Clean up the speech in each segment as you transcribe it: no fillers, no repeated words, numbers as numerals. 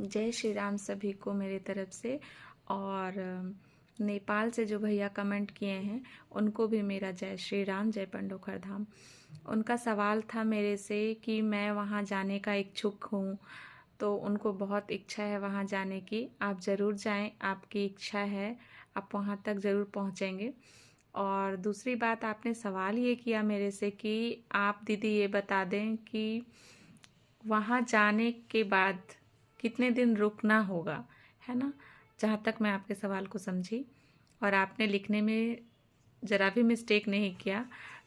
जय श्री राम सभी को मेरे तरफ से। और नेपाल से जो भैया कमेंट किए हैं उनको भी मेरा जय श्री राम, जय पंडोखर धाम। उनका सवाल था मेरे से कि मैं वहाँ जाने का इच्छुक हूँ, तो उनको बहुत इच्छा है वहाँ जाने की। आप ज़रूर जाएं, आपकी इच्छा है, आप वहाँ तक ज़रूर पहुँचेंगे। और दूसरी बात, आपने सवाल ये किया मेरे से कि आप दीदी ये बता दें कि वहाँ जाने के बाद कितने दिन रुकना होगा, है ना? जहाँ तक मैं आपके सवाल को समझी, और आपने लिखने में ज़रा भी मिस्टेक नहीं किया।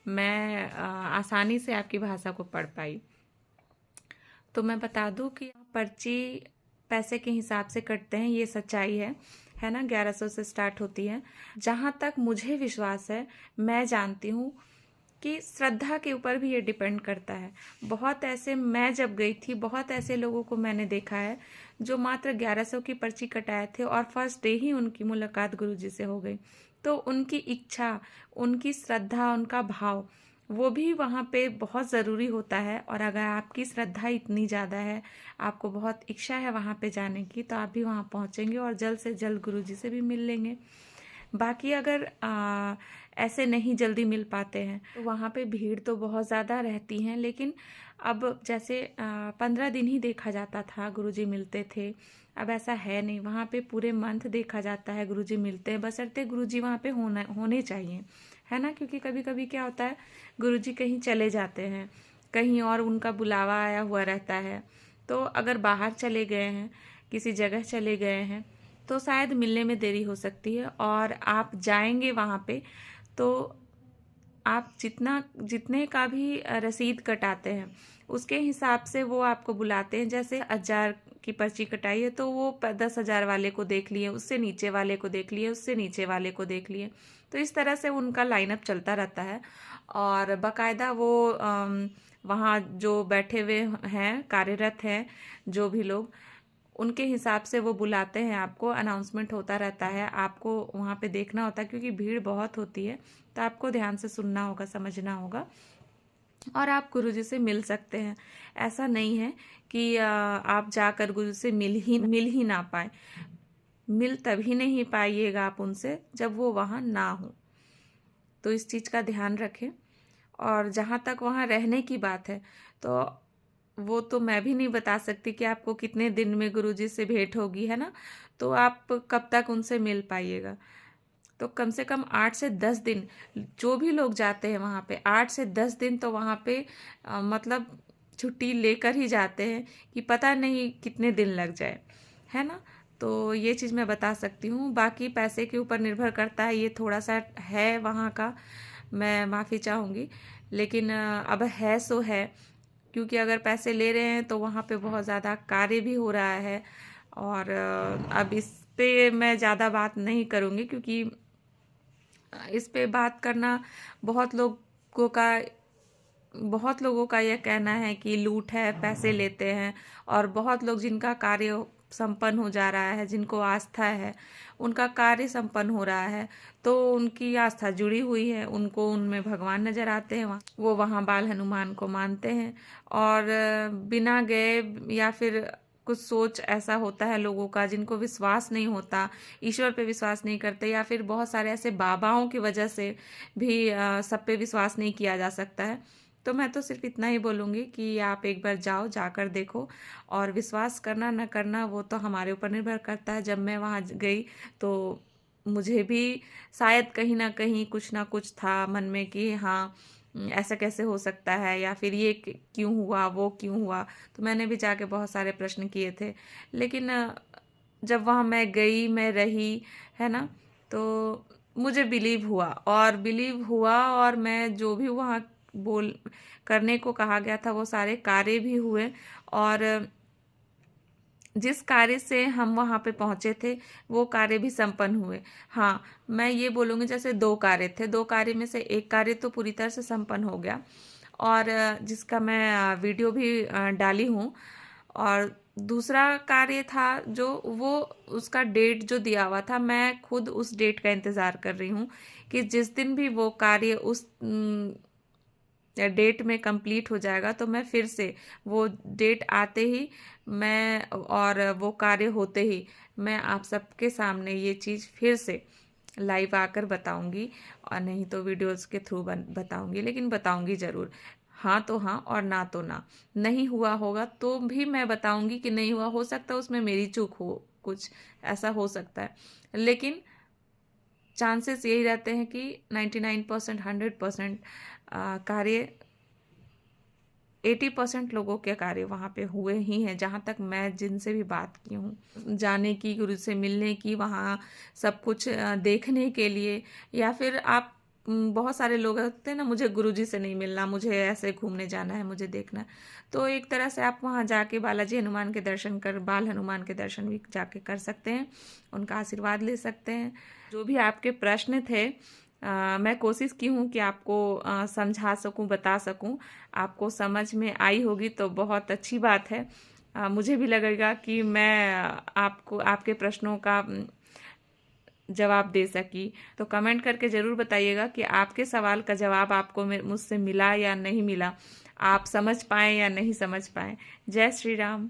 मैं आसानी से आपकी भाषा को पढ़ पाई। तो मैं बता दूं कि पर्ची पैसे के हिसाब से कटते हैं, ये सच्चाई है ना। 1100 से स्टार्ट होती है। जहाँ तक मुझे विश्वास है, मैं जानती हूँ कि श्रद्धा के ऊपर भी ये डिपेंड करता है। बहुत ऐसे, मैं जब गई थी, बहुत ऐसे लोगों को मैंने देखा है जो मात्र 1100 की पर्ची कटाए थे और फर्स्ट डे ही उनकी मुलाकात गुरुजी से हो गई। तो उनकी इच्छा, उनकी श्रद्धा, उनका भाव, वो भी वहाँ पे बहुत ज़रूरी होता है। और अगर आपकी श्रद्धा इतनी ज़्यादा है, आपको बहुत इच्छा है वहाँ पे जाने की, तो आप भी वहाँ पहुँचेंगे और जल्द से जल्द गुरुजी से भी मिल लेंगे। बाकी अगर ऐसे नहीं जल्दी मिल पाते हैं तो वहाँ पे भीड़ तो बहुत ज़्यादा रहती हैं। लेकिन अब जैसे 15 दिन ही देखा जाता था गुरुजी मिलते थे, अब ऐसा है नहीं। वहाँ पे पूरे मंथ देखा जाता है गुरुजी मिलते हैं, बशर्ते गुरुजी वहाँ पे होने चाहिए, है ना। क्योंकि कभी कभी क्या होता है, गुरुजी कहीं चले जाते हैं, कहीं और उनका बुलावा आया हुआ रहता है। तो अगर बाहर चले गए हैं, किसी जगह चले गए हैं, तो शायद मिलने में देरी हो सकती है। और आप जाएंगे वहाँ पे तो आप जितने का भी रसीद कटाते हैं उसके हिसाब से वो आपको बुलाते हैं। जैसे 1000 की पर्ची कटाई है तो वो 10,000 वाले को देख लिए, उससे नीचे वाले को देख लिए, उससे नीचे वाले को देख लिए। तो इस तरह से उनका लाइनअप चलता रहता है। और बाकायदा वो वहाँ जो बैठे हुए हैं, कार्यरत हैं जो भी लोग, उनके हिसाब से वो बुलाते हैं आपको। अनाउंसमेंट होता रहता है, आपको वहाँ पे देखना होता है क्योंकि भीड़ बहुत होती है। तो आपको ध्यान से सुनना होगा, समझना होगा, और आप गुरुजी से मिल सकते हैं। ऐसा नहीं है कि आप जाकर गुरु से मिल ही ना पाए। मिल तभी नहीं पाइएगा आप उनसे जब वो वहाँ ना हो। तो इस चीज़ का ध्यान रखें। और जहाँ तक वहाँ रहने की बात है, तो वो तो मैं भी नहीं बता सकती कि आपको कितने दिन में गुरुजी से भेंट होगी, है ना। तो आप कब तक उनसे मिल पाइएगा। तो कम से कम 8 से 10 दिन, जो भी लोग जाते हैं वहाँ पे 8 से 10 दिन तो वहाँ पे मतलब छुट्टी लेकर ही जाते हैं कि पता नहीं कितने दिन लग जाए, है ना। तो ये चीज़ मैं बता सकती हूँ। बाकी पैसे के ऊपर निर्भर करता है, ये थोड़ा सा है वहाँ का, मैं माफ़ी चाहूँगी। लेकिन अब है सो है, क्योंकि अगर पैसे ले रहे हैं तो वहाँ पे बहुत ज़्यादा कार्य भी हो रहा है। और अब इस पे मैं ज़्यादा बात नहीं करूँगी, क्योंकि इस पे बात करना बहुत लोगों का यह कहना है कि लूट है, पैसे लेते हैं। और बहुत लोग जिनका कार्य संपन्न हो जा रहा है, जिनको आस्था है, उनका कार्य संपन्न हो रहा है, तो उनकी आस्था जुड़ी हुई है, उनको उनमें भगवान नजर आते हैं, वो वहाँ बाल हनुमान को मानते हैं। और बिना गए, या फिर कुछ सोच ऐसा होता है लोगों का जिनको विश्वास नहीं होता, ईश्वर पे विश्वास नहीं करते, या फिर बहुत सारे ऐसे बाबाओं की वजह से भी सब पे विश्वास नहीं किया जा सकता है। तो मैं तो सिर्फ इतना ही बोलूँगी कि आप एक बार जाओ, जाकर देखो। और विश्वास करना न करना वो तो हमारे ऊपर निर्भर करता है। जब मैं वहाँ गई तो मुझे भी शायद कहीं ना कहीं कुछ ना कुछ था मन में कि हाँ, ऐसा कैसे हो सकता है, या फिर ये क्यों हुआ, वो क्यों हुआ। तो मैंने भी जाके बहुत सारे प्रश्न किए थे। लेकिन जब वहाँ मैं गई, मैं रही, है ना, तो मुझे बिलीव हुआ। और मैं जो भी वहाँ बोल करने को कहा गया था वो सारे कार्य भी हुए। और जिस कार्य से हम वहाँ पे पहुँचे थे वो कार्य भी संपन्न हुए। हाँ, मैं ये बोलूँगी, जैसे 2 कार्य थे, 2 कार्य में से एक कार्य तो पूरी तरह से संपन्न हो गया, और जिसका मैं वीडियो भी डाली हूँ। और दूसरा कार्य था जो, वो उसका डेट जो दिया हुआ था, मैं खुद उस डेट का इंतज़ार कर रही हूँ कि जिस दिन भी वो कार्य उस डेट में कंप्लीट हो जाएगा तो मैं फिर से वो डेट आते ही मैं और वो कार्य होते ही मैं आप सबके सामने ये चीज़ फिर से लाइव आकर बताऊंगी, और नहीं तो वीडियोस के थ्रू बताऊंगी, लेकिन बताऊंगी ज़रूर। हाँ तो हाँ और ना तो ना। नहीं हुआ होगा तो भी मैं बताऊंगी कि नहीं हुआ, हो सकता है उसमें मेरी चूक हो, कुछ ऐसा हो सकता है, लेकिन चांसेस यही रहते हैं कि 99%, 100% कार्य, 80% लोगों के कार्य वहाँ पे हुए ही हैं। जहाँ तक मैं जिनसे भी बात की हूँ, जाने की, गुरु से मिलने की, वहाँ सब कुछ देखने के लिए, या फिर आप बहुत सारे लोग होते हैं ना, मुझे गुरुजी से नहीं मिलना, मुझे ऐसे घूमने जाना है, मुझे देखना है। तो एक तरह से आप वहाँ जाके बालाजी हनुमान के दर्शन कर, बाल हनुमान के दर्शन भी जाके कर सकते हैं, उनका आशीर्वाद ले सकते हैं। जो भी आपके प्रश्न थे, मैं कोशिश की हूँ कि आपको समझा सकूँ, बता सकूँ। आपको समझ में आई होगी तो बहुत अच्छी बात है। मुझे भी लगेगा कि मैं आपको आपके प्रश्नों का जवाब दे सकी। तो कमेंट करके ज़रूर बताइएगा कि आपके सवाल का जवाब आपको मुझसे मिला या नहीं मिला, आप समझ पाए या नहीं समझ पाए। जय श्री राम।